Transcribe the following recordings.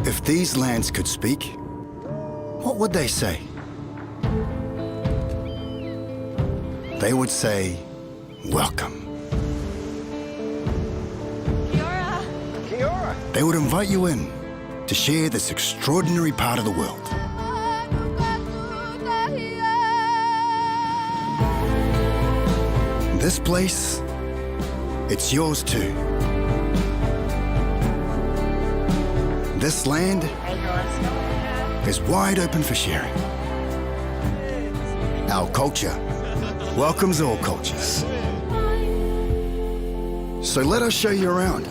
If these lands could speak, what would they say? They would say, welcome. Kia ora. Kia ora. They would invite you in to share this extraordinary part of the world. This place, it's yours too. This land is wide open for sharing. Our culture welcomes all cultures. So let us show you around.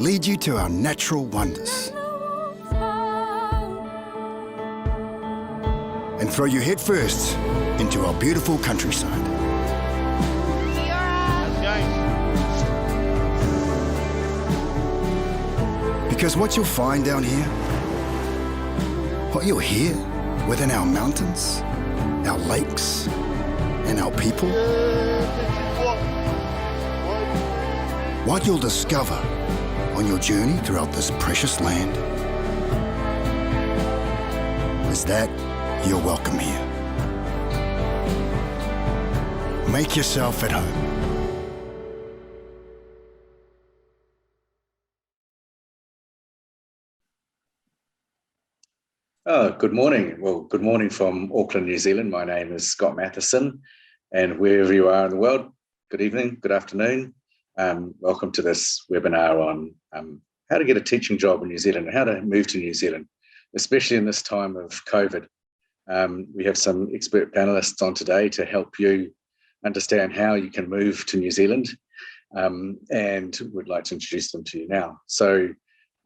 Lead you to our natural wonders. And throw you head first into our beautiful countryside. Kia ora. Because what you'll find down here, what you'll hear within our mountains, our lakes, and our people, what you'll discover on your journey throughout this precious land is that you're welcome here. Make yourself at home. Oh, good morning. Well, good morning from Auckland, New Zealand. My name is Scott Matheson, and wherever you are in the world, good evening, good afternoon. Welcome to this webinar on how to get a teaching job in New Zealand and how to move to New Zealand, especially in this time of COVID. We have some expert panelists on today to help you understand how you can move to New Zealand, and we'd like to introduce them to you now. So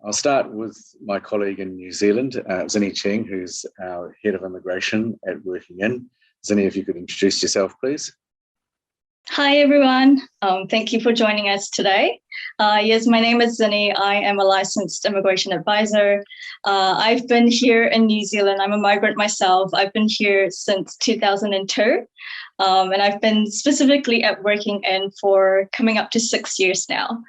I'll start with my colleague in New Zealand, Zane Cheng, who's our Head of Immigration at Working In. Zane, if you could introduce yourself, please. Hi, everyone. Thank you for joining us today. Yes, my name is Zane. I am a licensed immigration advisor. I've been here in New Zealand. I'm a migrant myself. I've been here since 2002, and I've been specifically at Working In for coming up to 6 years now.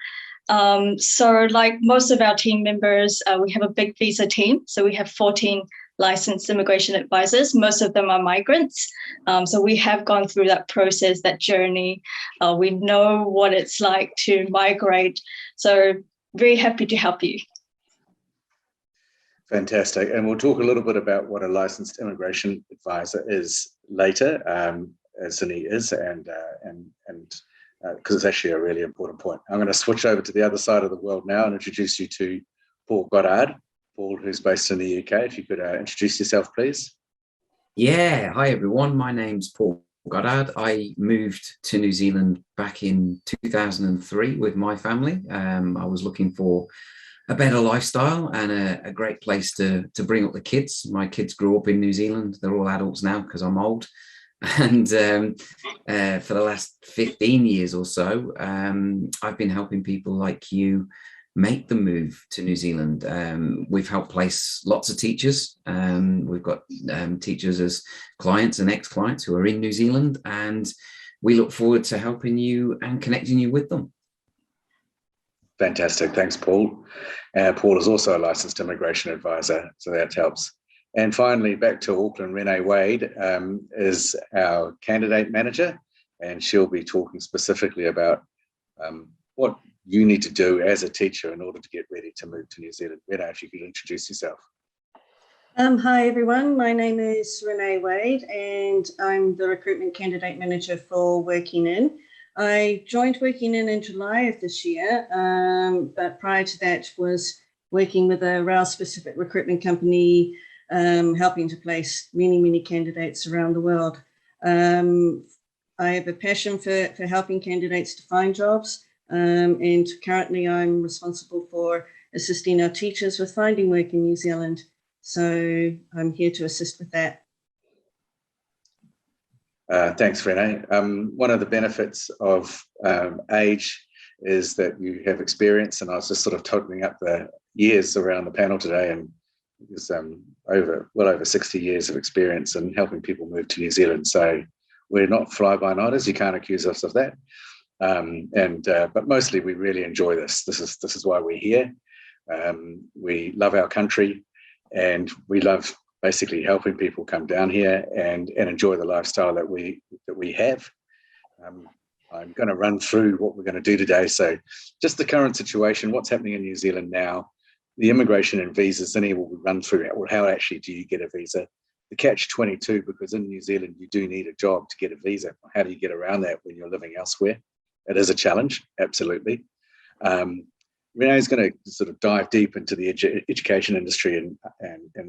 So like most of our team members, we have a big visa team. So we have 14 licensed immigration advisors. Most of them are migrants. So we have gone through that process, that journey. We know what it's like to migrate. So very happy to help you. Fantastic. And we'll talk a little bit about what a licensed immigration advisor is later, as Zane is, and because it's actually a really important point. I'm going to switch over to the other side of the world now and introduce you to Paul Goddard. Paul, who's based in the UK, if you could introduce yourself, please. Yeah, hi everyone. My name's Paul Goddard. I moved to New Zealand back in 2003 with my family. I was looking for a better lifestyle and a great place to bring up the kids. My kids grew up in New Zealand. They're all adults now because I'm old. And for the last 15 years or so, I've been helping people like you make the move to New Zealand. We've helped place lots of teachers. We've got teachers as clients and ex-clients who are in New Zealand, and we look forward to helping you and connecting you with them. Fantastic. Thanks, Paul. Paul is also a licensed immigration advisor, so that helps. And finally, back to Auckland, Renee Wade is our candidate manager, and she'll be talking specifically about what you need to do as a teacher in order to get ready to move to New Zealand. Renee, if you could introduce yourself. Hi, everyone. My name is Renee Wade, and I'm the recruitment candidate manager for Working In. I joined Working In July of this year, but prior to that was working with a rail-specific recruitment company, helping to place many, many candidates around the world. I have a passion for helping candidates to find jobs, and currently I'm responsible for assisting our teachers with finding work in New Zealand. So I'm here to assist with that. Thanks, Renee. One of the benefits of age is that you have experience, and I was just sort of totaling up the years around the panel today, and there's well over 60 years of experience in helping people move to New Zealand. So we're not fly-by-nighters. You can't accuse us of that. But mostly we really enjoy this. This is why we're here. We love our country, and we love basically helping people come down here and enjoy the lifestyle that we have. I'm going to run through what we're going to do today. So just the current situation, what's happening in New Zealand now, the immigration and visas, then we'll run through how actually do you get a visa, the catch-22, because in New Zealand you do need a job to get a visa. How do you get around that when you're living elsewhere? It is a challenge, absolutely. Renee's going to sort of dive deep into the education industry and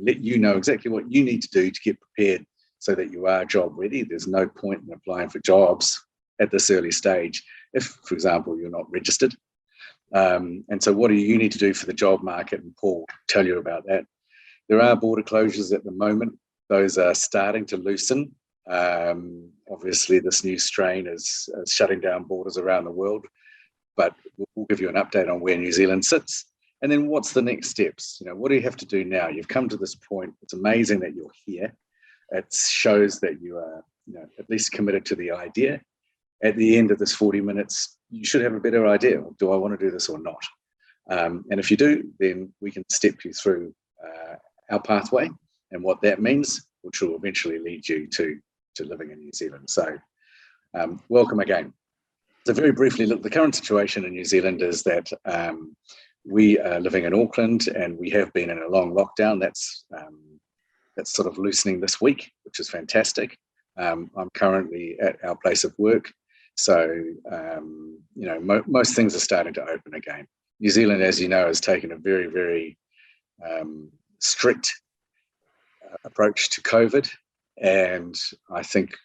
let you know exactly what you need to do to get prepared so that you are job ready. There's no point in applying for jobs at this early stage if, for example, you're not registered. And so what do you need to do for the job market? And Paul will tell you about that. There are border closures at the moment. Those are starting to loosen. Obviously, this new strain is shutting down borders around the world, but we'll give you an update on where New Zealand sits. And then what's the next steps? What do you have to do now? You've come to this point. It's amazing that you're here. It shows that you are at least committed to the idea. At the end of this 40 minutes, you should have a better idea. Do I want to do this or not? And if you do, then we can step you through our pathway and what that means, which will eventually lead you to living in New Zealand. So welcome again. So very briefly, look, the current situation in New Zealand is that we are living in Auckland and we have been in a long lockdown. That's sort of loosening this week, which is fantastic. I'm currently at our place of work. So, most things are starting to open again. New Zealand, as you know, has taken a very, very strict approach to COVID. And I think,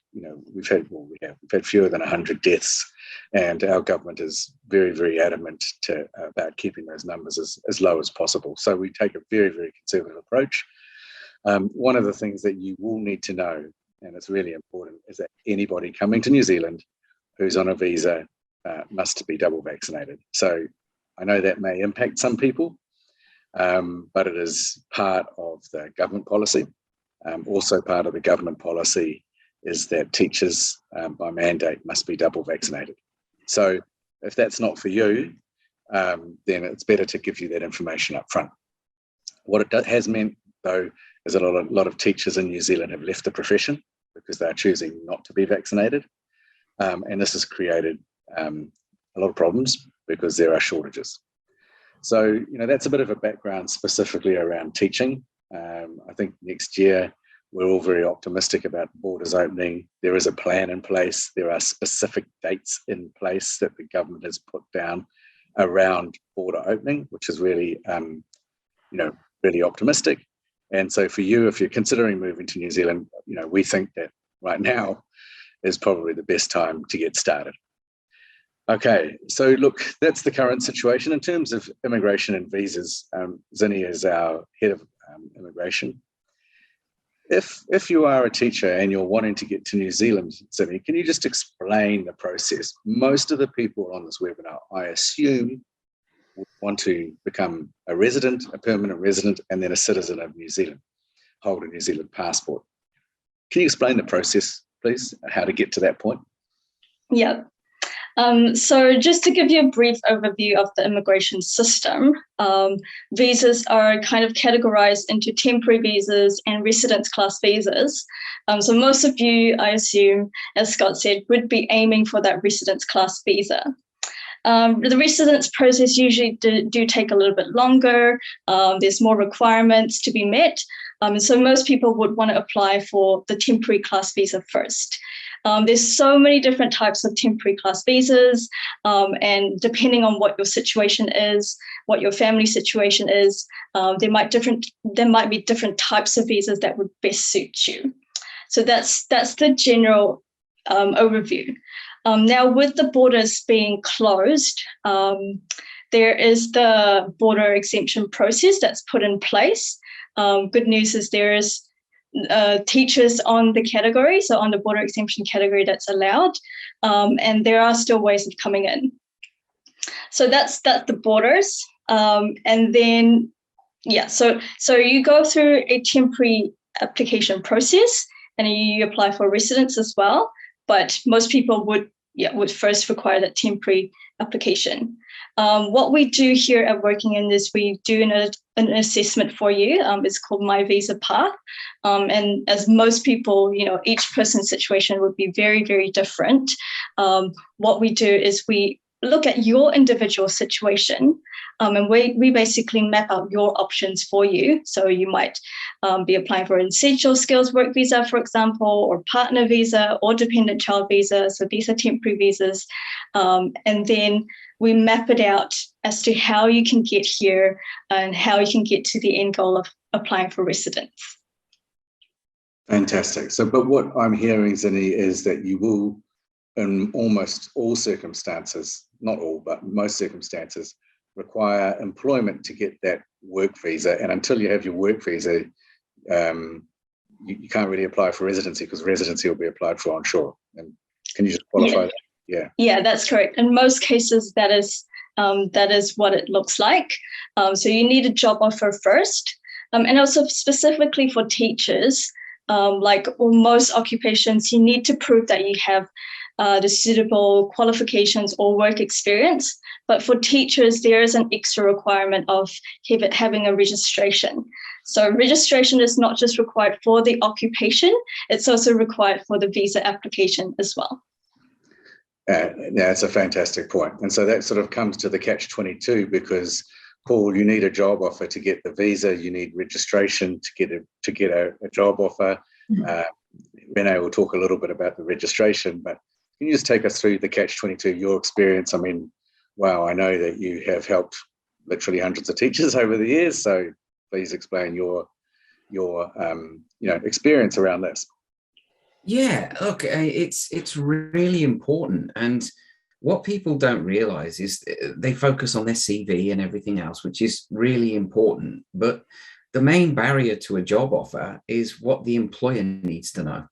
we've had fewer than 100 deaths, and our government is very, very adamant about keeping those numbers as low as possible. So we take a very, very conservative approach. One of the things that you will need to know, and it's really important, is that anybody coming to New Zealand who's on a visa must be double vaccinated. So I know that may impact some people, but it is part of the government policy. Also part of the government policy is that teachers by mandate must be double vaccinated. So if that's not for you, then it's better to give you that information up front. What it has meant, though, is that a lot of teachers in New Zealand have left the profession because they're choosing not to be vaccinated. And this has created a lot of problems because there are shortages. So, that's a bit of a background specifically around teaching. I think next year we're all very optimistic about borders opening. There is a plan in place. There are specific dates in place that the government has put down around border opening, which is really, really optimistic. And so for you, if you're considering moving to New Zealand, we think that right now is probably the best time to get started. Okay, so look, that's the current situation. In terms of immigration and visas, Zane is our head of immigration. If you are a teacher and you're wanting to get to New Zealand, Zane, can you just explain the process? Most of the people on this webinar, I assume, want to become a resident, a permanent resident, and then a citizen of New Zealand, hold a New Zealand passport. Can you explain the process, please, how to get to that point? Yeah. So just to give you a brief overview of the immigration system, visas are kind of categorized into temporary visas and residence class visas. So most of you, I assume, as Scott said, would be aiming for that residence class visa. The residence process usually do take a little bit longer. There's more requirements to be met. So most people would want to apply for the temporary class visa first. There's so many different types of temporary class visas, and depending on what your situation is, what your family situation is, there might be different types of visas that would best suit you. So that's the general overview. Now, with the borders being closed, there is the border exemption process that's put in place. Good news is there is teachers on the category, so on the border exemption category that's allowed, and there are still ways of coming in. So that's the borders, and then so you go through a temporary application process, and you apply for residence as well. But most people would first require that temporary application. What we do here at Working In is we do an assessment for you. It's called My Visa Path. And as most people, each person's situation would be very, very different. What we do is we look at your individual situation, and we basically map out your options for you. So you might be applying for an essential skills work visa, for example, or partner visa or dependent child visa. So these are temporary visas. And then we map it out as to how you can get here and how you can get to the end goal of applying for residence. Fantastic. So, but what I'm hearing, Zane, is that you will, in almost all circumstances, not all, but most circumstances, require employment to get that work visa. And until you have your work visa, you can't really apply for residency, because residency will be applied for onshore. And can you just qualify that? Yeah, that's correct. In most cases, that is what it looks like. So you need a job offer first. And also specifically for teachers, like most occupations, you need to prove that you have the suitable qualifications or work experience. But for teachers, there is an extra requirement of having a registration. So registration is not just required for the occupation, it's also required for the visa application as well. Yeah, it's a fantastic point. And so that sort of comes to the catch-22, because Paul, you need a job offer to get the visa, you need registration to get a job offer. Renee will talk a little bit about the registration, but can you just take us through the catch-22, your experience? I mean, wow, I know that you have helped literally hundreds of teachers over the years, so please explain your experience around this. Yeah, look, it's really important. And what people don't realize is they focus on their CV and everything else, which is really important. But the main barrier to a job offer is what the employer needs to know,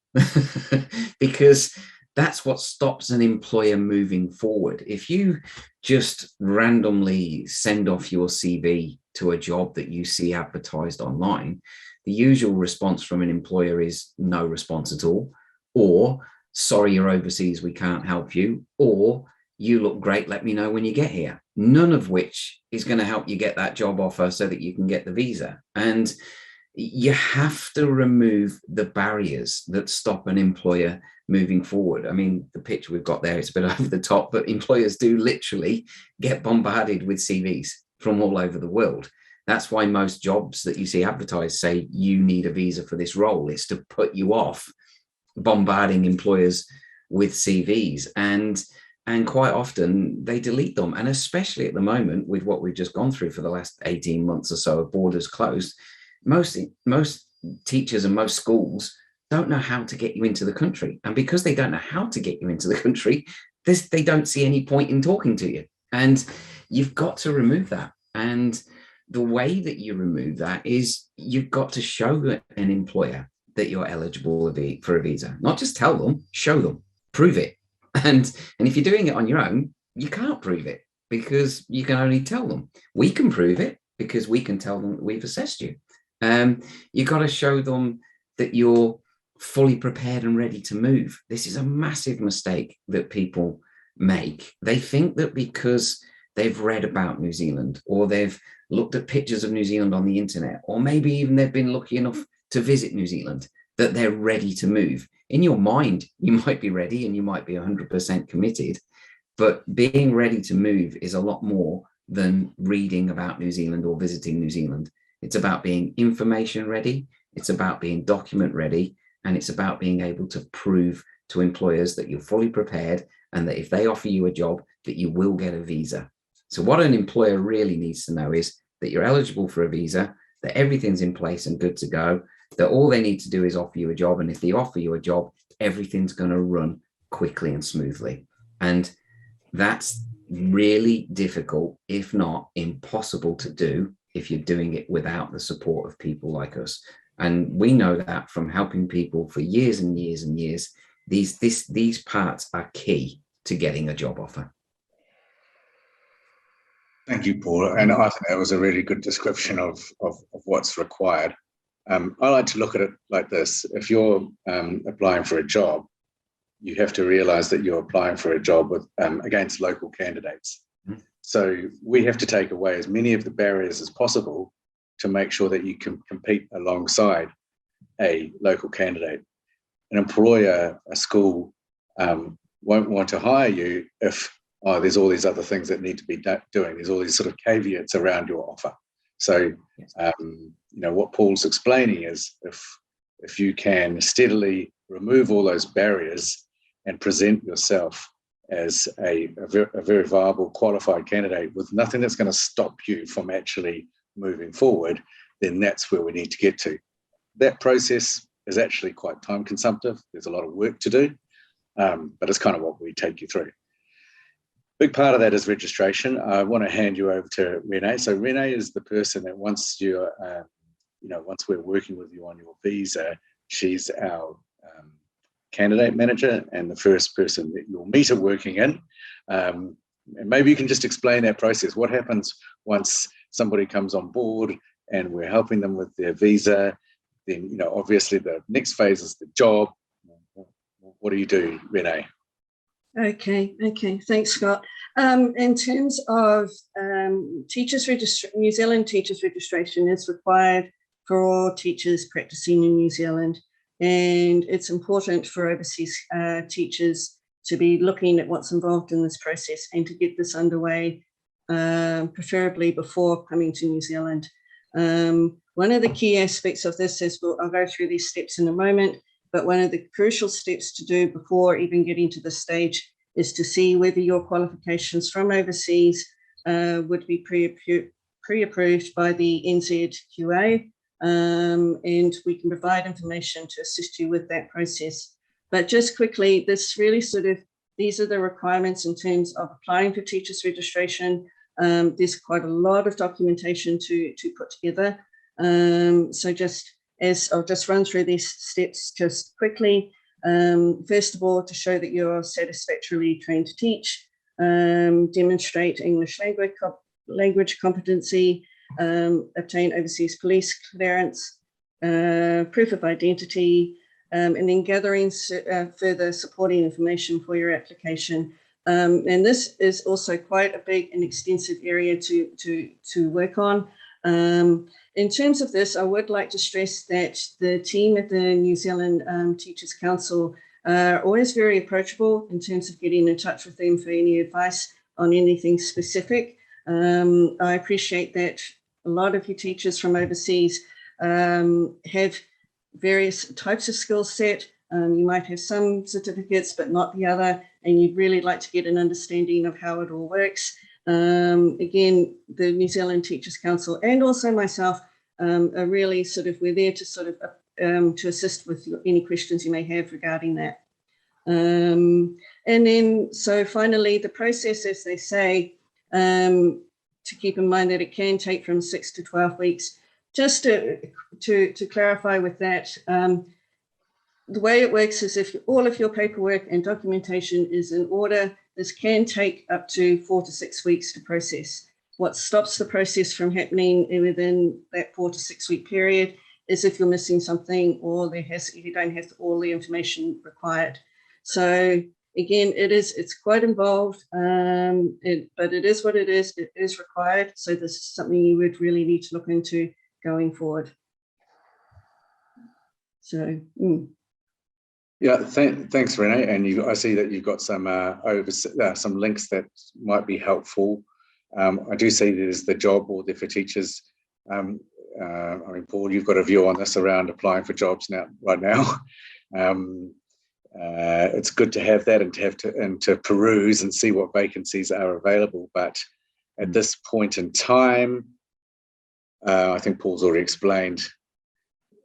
because that's what stops an employer moving forward. If you just randomly send off your CV to a job that you see advertised online, the usual response from an employer is no response at all, or sorry, you're overseas, we can't help you, or you look great, let me know when you get here. None of which is going to help you get that job offer so that you can get the visa. And you have to remove the barriers that stop an employer moving forward. I mean, the picture we've got there, it's a bit over the top, but employers do literally get bombarded with CVs from all over the world. That's why most jobs that you see advertised say you need a visa for this role. It's to put you off bombarding employers with CVs. And quite often they delete them. And especially at the moment, with what we've just gone through for the last 18 months or so of borders closed, most teachers and most schools don't know how to get you into the country. And because they don't know how to get you into the country, they don't see any point in talking to you. And you've got to remove that. And the way that you remove that is you've got to show an employer that you're eligible for a visa. Not just tell them, show them, prove it. And if you're doing it on your own, you can't prove it, because you can only tell them. We can prove it because we can tell them that we've assessed you. You've got to show them that you're fully prepared and ready to move. This is a massive mistake that people make. They think that because they've read about New Zealand, or they've looked at pictures of New Zealand on the internet, or maybe even they've been lucky enough to visit New Zealand, that they're ready to move. In your mind, you might be ready and you might be 100% committed, but being ready to move is a lot more than reading about New Zealand or visiting New Zealand. It's about being information ready, it's about being document ready, and it's about being able to prove to employers that you're fully prepared and that if they offer you a job, that you will get a visa. So what an employer really needs to know is that you're eligible for a visa, that everything's in place and good to go, that all they need to do is offer you a job. And if they offer you a job, everything's going to run quickly and smoothly. And that's really difficult, if not impossible to do, if you're doing it without the support of people like us. And we know that from helping people for years and years and years. These parts are key to getting a job offer. Thank you, Paul. And I think that was a really good description of what's required. I like to look at it like this. If you're applying for a job, you have to realize that you're applying for a job with against local candidates. So we have to take away as many of the barriers as possible to make sure that you can compete alongside a local candidate. An employer, a school, won't want to hire you if there's all these other things that need to be doing. There's all these sort of caveats around your offer. So, what Paul's explaining is if you can steadily remove all those barriers and present yourself as a very viable, qualified candidate with nothing that's going to stop you from actually moving forward, then that's where we need to get to. That process is actually quite time consumptive. There's a lot of work to do, but it's kind of what we take you through. Big part of that is registration. I want to hand you over to Renee. So Renee is the person that once we're working with you on your visa, she's our candidate manager and the first person that you'll meet at working in. And maybe you can just explain that process. What happens once somebody comes on board and we're helping them with their visa? Then, obviously the next phase is the job. What do you do, Renee? Okay. Thanks, Scott. In terms of New Zealand teachers registration is required for all teachers practicing in New Zealand. And it's important for overseas teachers to be looking at what's involved in this process and to get this underway, preferably before coming to New Zealand. One of the key aspects of this is, I'll go through these steps in a moment, but one of the crucial steps to do before even getting to this stage is to see whether your qualifications from overseas would be pre-approved by the NZQA. And we can provide information to assist you with that process. But just quickly, this really these are the requirements in terms of applying for teachers registration. There's quite a lot of documentation to put together. So I'll just run through these steps just quickly. First of all, to show that you're satisfactorily trained to teach, demonstrate English language competency, obtain overseas police clearance, proof of identity, and then gathering further supporting information for your application. And this is also quite a big and extensive area to work on. In terms of this, I would like to stress that the team at the New Zealand Teachers Council are always very approachable in terms of getting in touch with them for any advice on anything specific. I appreciate that a lot of you teachers from overseas have various types of skill set. You might have some certificates, but not the other, and you'd really like to get an understanding of how it all works. Again, the New Zealand Teachers Council and also myself are really we're there to to assist with any questions you may have regarding that. And then, so finally, the process, as they say, to keep in mind that it can take from 6 to 12 weeks. Just to clarify with that, the way it works is if all of your paperwork and documentation is in order, this can take up to 4 to 6 weeks to process. What stops the process from happening within that 4 to 6 week period is if you're missing something or you don't have all the information required. So again, it's quite involved, but it is what it is. It is required. So this is something you would really need to look into going forward. So. Yeah, thanks, Renee. And I see that you've got some links that might be helpful. I do see there's the job board there for teachers. Paul, you've got a view on this around applying for jobs right now. It's good to have that and to peruse and see what vacancies are available. But at this point in time, I think Paul's already explained.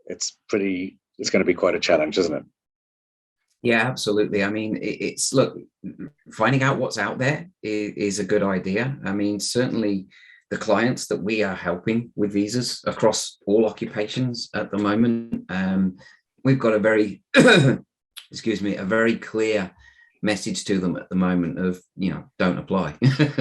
It's going to be quite a challenge, isn't it? Yeah, absolutely. I mean, look, finding out what's out there is a good idea. I mean, certainly the clients that we are helping with visas across all occupations at the moment, we've got a very, a very clear message to them at the moment of, don't apply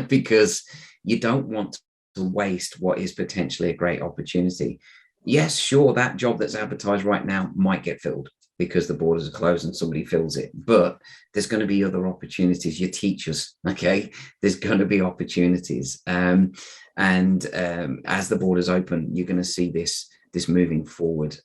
because you don't want to waste what is potentially a great opportunity. yes, sure, that job that's advertised right now might get filled because the borders are closed and somebody fills it. But there's going to be other opportunities. Your teachers, okay? There's going to be opportunities. And as the borders open, you're going to see this moving forward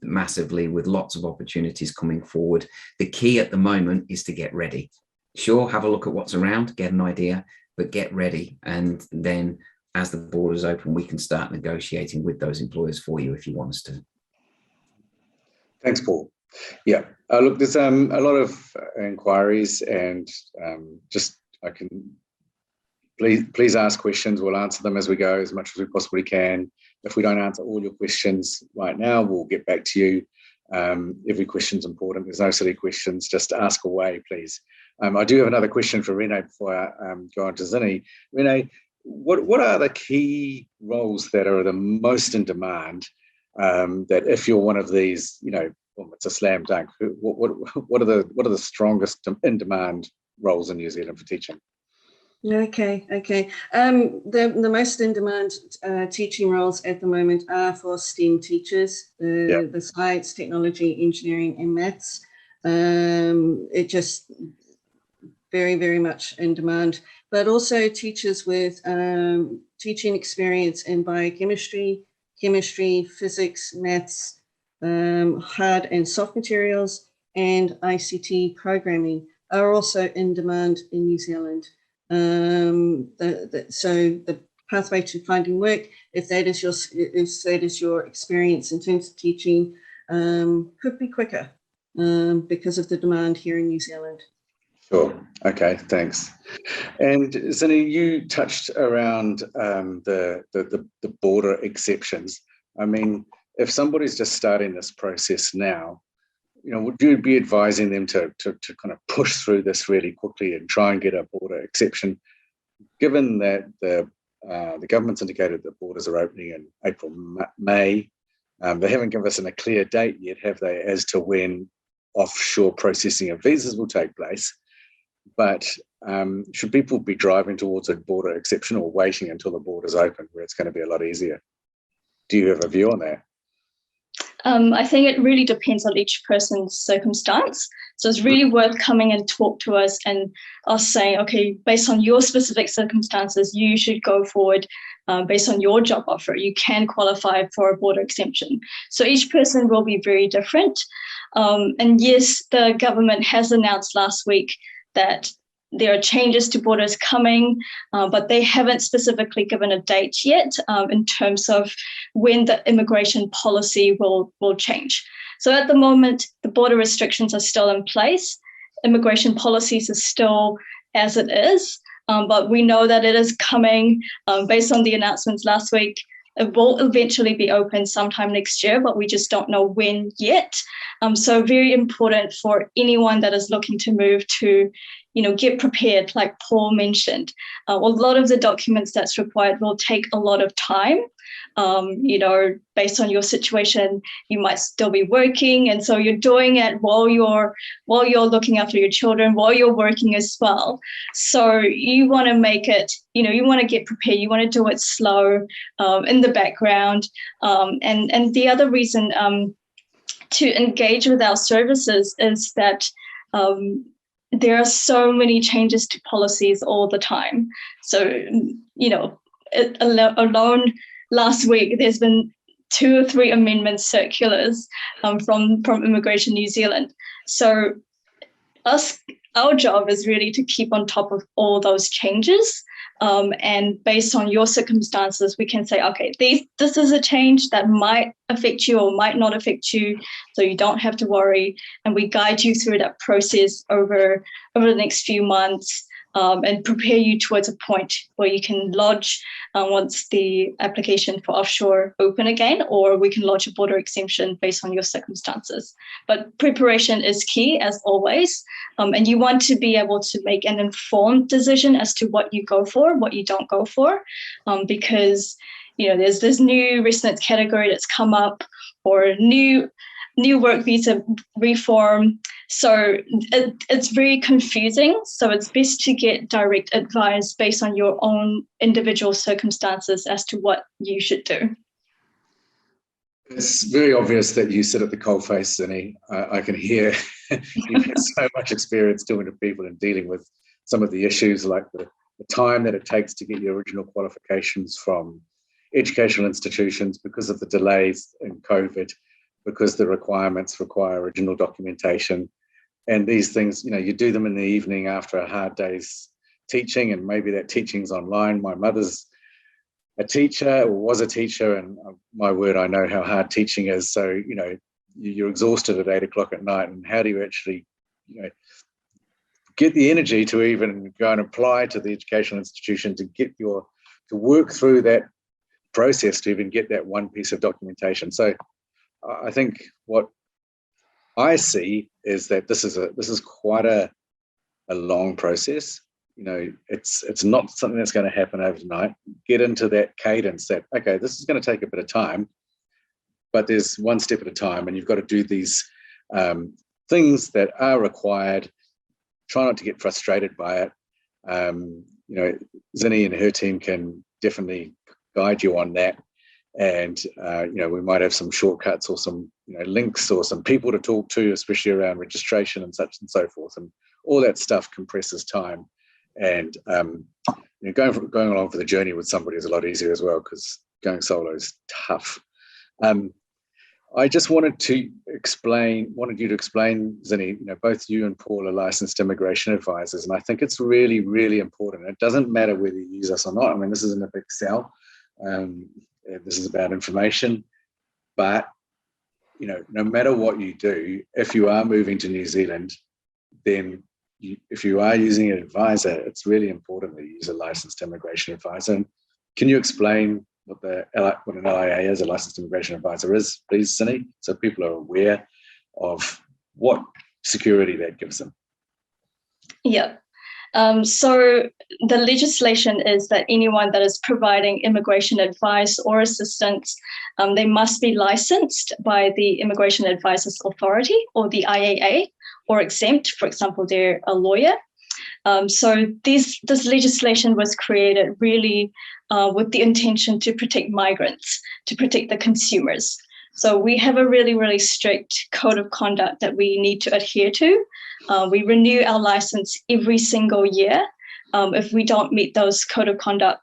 massively, with lots of opportunities coming forward. The key at the moment is to get ready. Sure, have a look at what's around, get an idea, but get ready. And then as the borders open, we can start negotiating with those employers for you if you want us to. Thanks, Paul. Yeah, look, there's a lot of inquiries, and I can please ask questions. We'll answer them as we go, as much as we possibly can. If we don't answer all your questions right now, we'll get back to you. Every question's important. There's no silly questions. Just ask away, please. I do have another question for Renee before I go on to Zane. Renee, what are the key roles that are the most in demand? That if you're one of these, it's a slam dunk. What are the strongest in demand roles in New Zealand for teaching? Okay. The most in demand teaching roles at the moment are for STEM teachers, the science, technology, engineering, and maths. It just very, very much in demand, but also teachers with teaching experience in biochemistry, chemistry, physics, maths, hard and soft materials, and ICT programming are also in demand in New Zealand. So the pathway to finding work, if that is your experience in terms of teaching, could be quicker because of the demand here in New Zealand. Sure. Okay. Thanks. And Zane, you touched around the border exceptions. I mean, if somebody's just starting this process now, would you be advising them to kind of push through this really quickly and try and get a border exception, given that the government's indicated that borders are opening in April, May? They haven't given us a clear date yet, have they, as to when offshore processing of visas will take place? But should people be driving towards a border exception or waiting until the borders open, where it's going to be a lot easier? Do you have a view on that? I think it really depends on each person's circumstance. So it's really worth coming and talk to us and us saying, okay, based on your specific circumstances, you should go forward based on your job offer. You can qualify for a border exemption. So each person will be very different. And yes, the government has announced last week that there are changes to borders coming, but they haven't specifically given a date yet in terms of when the immigration policy will change. So at the moment, the border restrictions are still in place. Immigration policies are still as it is, but we know that it is coming based on the announcements last week. It will eventually be open sometime next year, but we just don't know when yet. So very important for anyone that is looking to move to, get prepared, like Paul mentioned. A lot of the documents that's required will take a lot of time. Based on your situation, you might still be working, and so you're doing it while you're looking after your children, while you're working as well. So you want to make it, you want to get prepared. You want to do it slow in the background. And the other reason to engage with our services is that there are so many changes to policies all the time. So, alone last week, there's been 2 or 3 amendment circulars from Immigration New Zealand. So our job is really to keep on top of all those changes. And based on your circumstances, we can say, okay, this is a change that might affect you or might not affect you, so you don't have to worry. And we guide you through that process over the next few months and prepare you towards a point where you can lodge once the application for offshore open again, or we can lodge a border exemption based on your circumstances. But preparation is key, as always, and you want to be able to make an informed decision as to what you go for, what you don't go for, because there's this new residence category that's come up, or new work visa reform. So it's very confusing. So it's best to get direct advice based on your own individual circumstances as to what you should do. It's very obvious that you sit at the coalface, Zane. I can hear you've had so much experience talking to people and dealing with some of the issues, like the time that it takes to get your original qualifications from educational institutions because of the delays in COVID, because the requirements require original documentation. And these things, you do them in the evening after a hard day's teaching, and maybe that teaching's online. My mother's a teacher, or was a teacher, and my word, I know how hard teaching is. So, you're exhausted at 8 o'clock at night, and how do you actually, get the energy to even go and apply to the educational institution to work through that process to even get that one piece of documentation. So I think what I see is that this is quite a long process. It's not something that's going to happen overnight. Get into that cadence that, okay, this is going to take a bit of time, but there's one step at a time, and you've got to do these things that are required. Try not to get frustrated by it. Zane and her team can definitely guide you on that. And, we might have some shortcuts or some, links or some people to talk to, especially around registration and such and so forth. And all that stuff compresses time. And going along for the journey with somebody is a lot easier as well, because going solo is tough. I just wanted you to explain, Zane, both you and Paul are licensed immigration advisors, and I think it's really, really important. It doesn't matter whether you use us or not. I mean, this isn't a big sell. This is about information, but, no matter what you do, if you are moving to New Zealand, then if you are using an advisor, it's really important that you use a licensed immigration advisor. And can you explain what an LIA is, a licensed immigration advisor is, please, Zane, so people are aware of what security that gives them? Yeah. So the legislation is that anyone that is providing immigration advice or assistance, they must be licensed by the Immigration Advisors Authority or the IAA, or exempt. For example, they're a lawyer. So this legislation was created really with the intention to protect migrants, to protect the consumers. So we have a really, really strict code of conduct that we need to adhere to. We renew our license every single year. If we don't meet those code of conduct,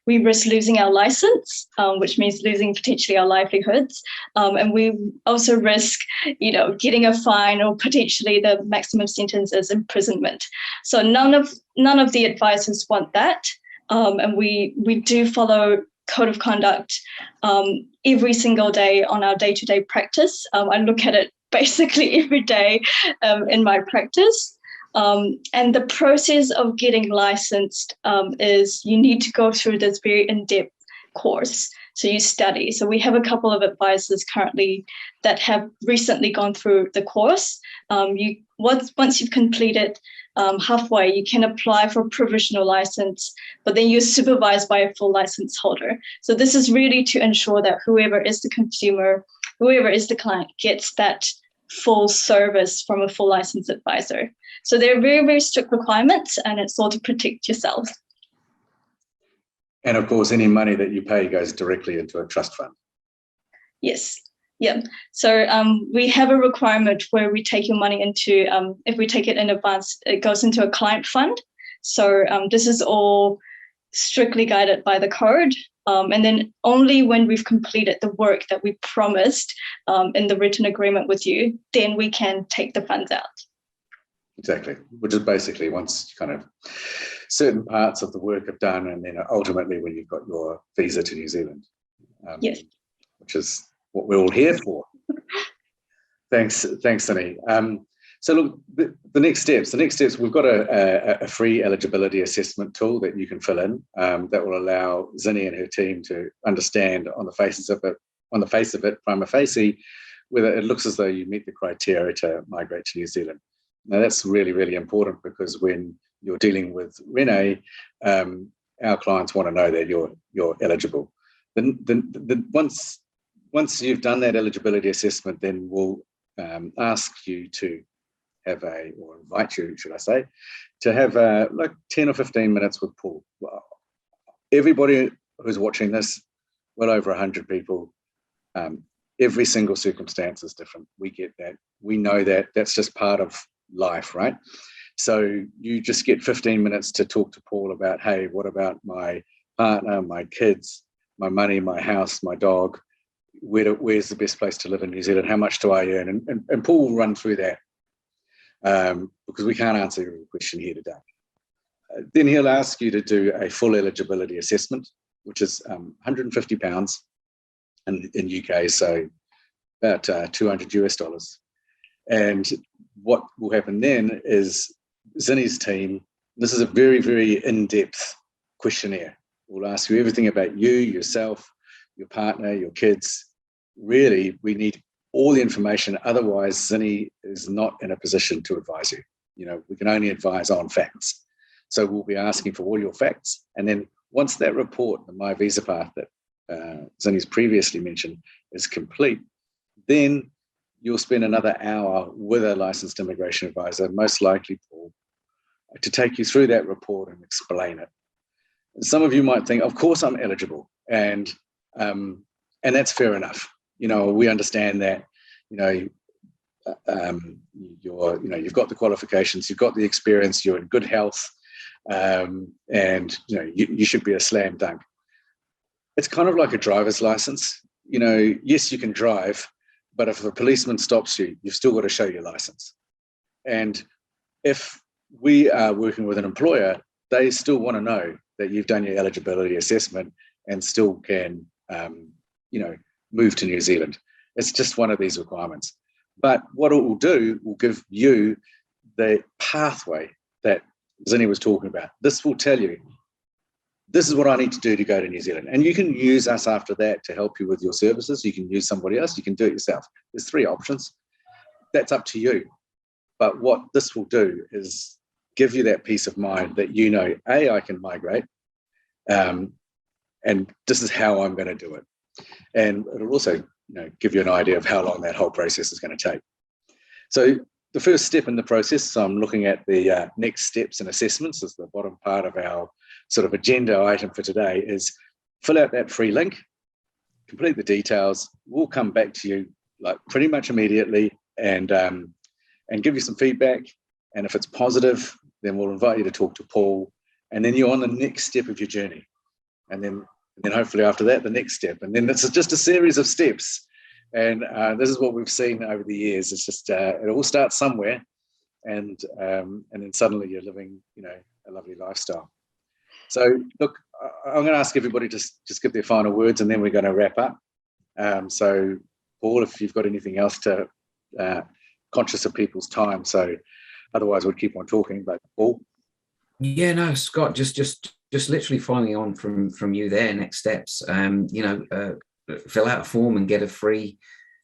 we risk losing our license, which means losing potentially our livelihoods. And we also risk, getting a fine, or potentially the maximum sentence is imprisonment. So none of the advisors want that. And we do follow code of conduct every single day on our day-to-day practice. I look at it basically every day in my practice. And the process of getting licensed is you need to go through this very in-depth course. So you study. So we have a couple of advisors currently that have recently gone through the course. Once you've completed halfway, you can apply for a provisional license, but then you're supervised by a full license holder. So this is really to ensure that whoever is the consumer, whoever is the client, gets that full service from a full license advisor. So there are very, very strict requirements, and it's all to protect yourself. And of course, any money that you pay goes directly into a trust fund. Yes. Yeah. So we have a requirement where we take your money into, if we take it in advance, it goes into a client fund. So this is all strictly guided by the code. And then only when we've completed the work that we promised in the written agreement with you, then we can take the funds out. Exactly, which is basically once kind of certain parts of the work are done, and then ultimately when you've got your visa to New Zealand. Yes. Which is what we're all here for. Thanks, Zane. So look, the next steps, we've got a free eligibility assessment tool that you can fill in that will allow Zane and her team to understand on the face of it, prima facie, whether it looks as though you meet the criteria to migrate to New Zealand. Now that's really, really important, because when you're dealing with Renee, our clients want to know that you're eligible. Then once you've done that eligibility assessment, then we'll ask you to have or invite you, should I say, to have like 10 or 15 minutes with Paul. Well, everybody who's watching this, well over 100 people, Every single circumstance is different. We get that. We know that. That's just part of life, right? So you just get 15 minutes to talk to Paul about, hey, what about my partner, my kids, my money, my house, my dog? Where's the best place to live in New Zealand? How much do I earn? And Paul will run through that because we can't answer every question here today. Then he'll ask you to do a full eligibility assessment, which is £150 in UK, so about $200. And what will happen then is Zinny's team, this is a very, very in-depth questionnaire. We'll ask you everything about you, yourself, your partner, your kids. Really, we need all the information. Otherwise, Zinny is not in a position to advise you. You know, we can only advise on facts. So we'll be asking for all your facts. And then once that report, the My Visa Path that Zinny's previously mentioned, is complete, then you'll spend another hour with a licensed immigration advisor, most likely Paul, to take you through that report and explain it. And some of you might think, of course I'm eligible, and that's fair enough. You know, we understand that. You know, you've got the qualifications, you've got the experience, you're in good health, and you know you should be a slam dunk. It's kind of like a driver's license. You know, yes, you can drive, but if a policeman stops you, you've still got to show your license. And if we are working with an employer, they still want to know that you've done your eligibility assessment and still can, move to New Zealand. It's just one of these requirements. But what it will do will give you the pathway that Zinny was talking about. This will tell you, this is what I need to do to go to New Zealand. And you can use us after that to help you with your services. You can use somebody else. You can do it yourself. There's 3 options. That's up to you. But what this will do is give you that peace of mind that you know, A, I can migrate, and this is how I'm going to do it. And it'll also, give you an idea of how long that whole process is going to take. So the first step in the process, so I'm looking at the next steps and assessments as the bottom part of our sort of agenda item for today, is fill out that free link, complete the details. We'll come back to you like pretty much immediately and give you some feedback. And if it's positive, then we'll invite you to talk to Paul. And then you're on the next step of your journey. And then hopefully after that, the next step. And then it's just a series of steps. And this is what we've seen over the years. It's just, it all starts somewhere. And then suddenly you're living, a lovely lifestyle. So look, I'm going to ask everybody to just give their final words, and then we're going to wrap up. So Paul, if you've got anything else to, conscious of people's time. So otherwise we'll keep on talking, but Paul. Yeah, no, Scott, just literally following on from you there, next steps, fill out a form and get a free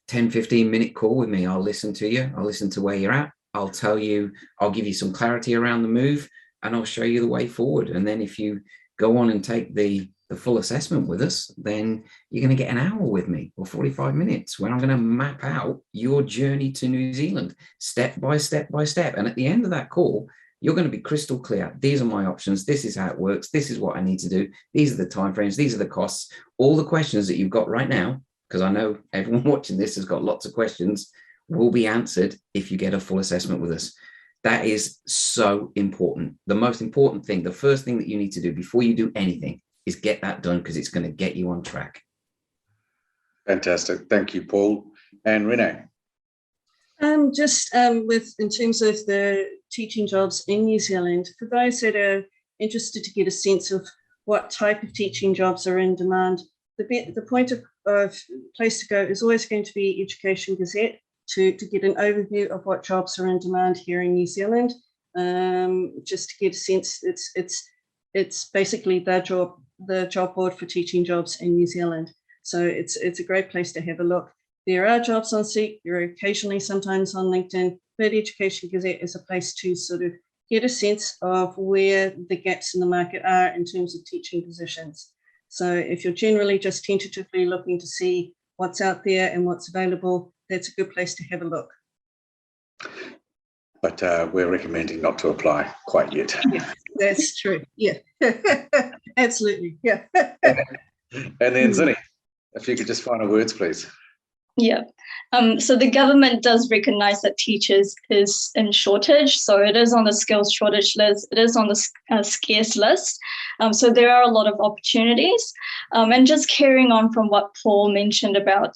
10-15 minute call with me. I'll listen to you. I'll listen to where you're at. I'll tell you, I'll give you some clarity around the move, and I'll show you the way forward. And then if you go on and take the full assessment with us, then you're going to get an hour with me, or 45 minutes, where I'm going to map out your journey to New Zealand step by step by step. And at the end of that call, you're going to be crystal clear. These are my options. This is how it works. This is what I need to do. These are the timeframes. These are the costs. All the questions that you've got right now, because I know everyone watching this has got lots of questions, will be answered if you get a full assessment with us. That is so important. The most important thing, the first thing that you need to do before you do anything is get that done, because it's going to get you on track. Fantastic. Thank you, Paul. And Renee? In terms of the teaching jobs in New Zealand, for those that are interested to get a sense of what type of teaching jobs are in demand, the point of place to go is always going to be Education Gazette to get an overview of what jobs are in demand here in New Zealand. Just to get a sense, it's basically the job board for teaching jobs in New Zealand. So it's a great place to have a look. There are jobs on Seek, there are occasionally sometimes on LinkedIn, but Education Gazette is a place to sort of get a sense of where the gaps in the market are in terms of teaching positions. So if you're generally just tentatively looking to see what's out there and what's available, that's a good place to have a look. But we're recommending not to apply quite yet. Yeah, that's true. Yeah, absolutely. Yeah. And then Zinny. If you could just final words, please. Yeah. So the government does recognise that teachers is in shortage. So it is on the skills shortage list. It is on the scarce list. So there are a lot of opportunities. And just carrying on from what Paul mentioned about,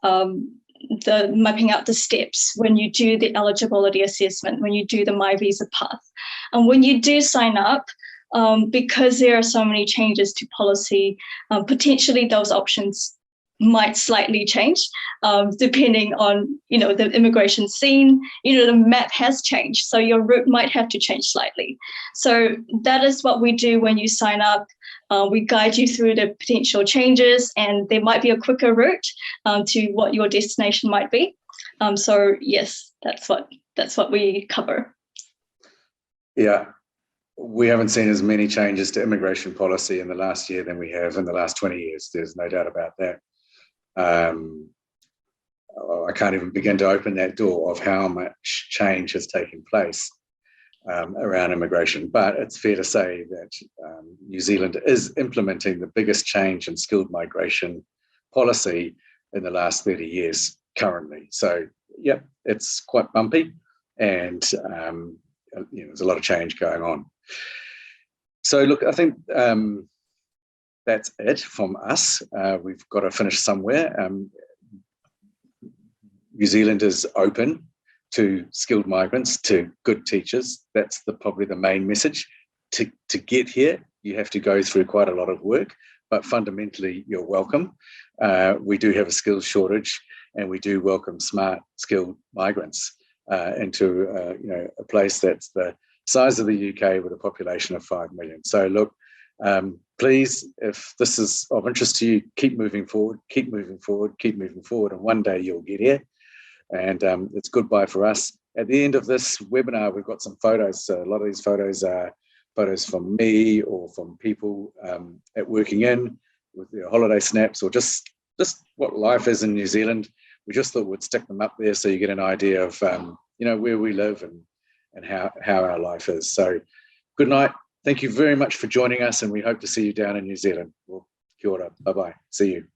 the mapping out the steps when you do the eligibility assessment, when you do the My Visa path. And when you do sign up, because there are so many changes to policy, potentially those options might slightly change depending on, the immigration scene. The map has changed, so your route might have to change slightly. So that is what we do when you sign up. We guide you through the potential changes, and there might be a quicker route to what your destination might be. So yes, that's what we cover. Yeah, we haven't seen as many changes to immigration policy in the last year than we have in the last 20 years. There's no doubt about that. I can't even begin to open that door of how much change has taken place around immigration. But it's fair to say that New Zealand is implementing the biggest change in skilled migration policy in the last 30 years currently. So, yeah, it's quite bumpy, and there's a lot of change going on. So, look, I think that's it from us. We've got to finish somewhere. New Zealand is open to skilled migrants, to good teachers. That's probably the main message. To get here, you have to go through quite a lot of work, but fundamentally, you're welcome. We do have a skills shortage, and we do welcome smart, skilled migrants into a place that's the size of the UK with a population of 5 million. So look, please, if this is of interest to you, keep moving forward, keep moving forward, keep moving forward, and one day you'll get here. And it's goodbye for us. At the end of this webinar, we've got some photos. So a lot of these photos are photos from me or from people at Working In with their holiday snaps, or just what life is in New Zealand. We just thought we'd stick them up there so you get an idea of where we live and how our life is. So good night. Thank you very much for joining us, and we hope to see you down in New Zealand. Well, kia ora. Bye-bye. See you.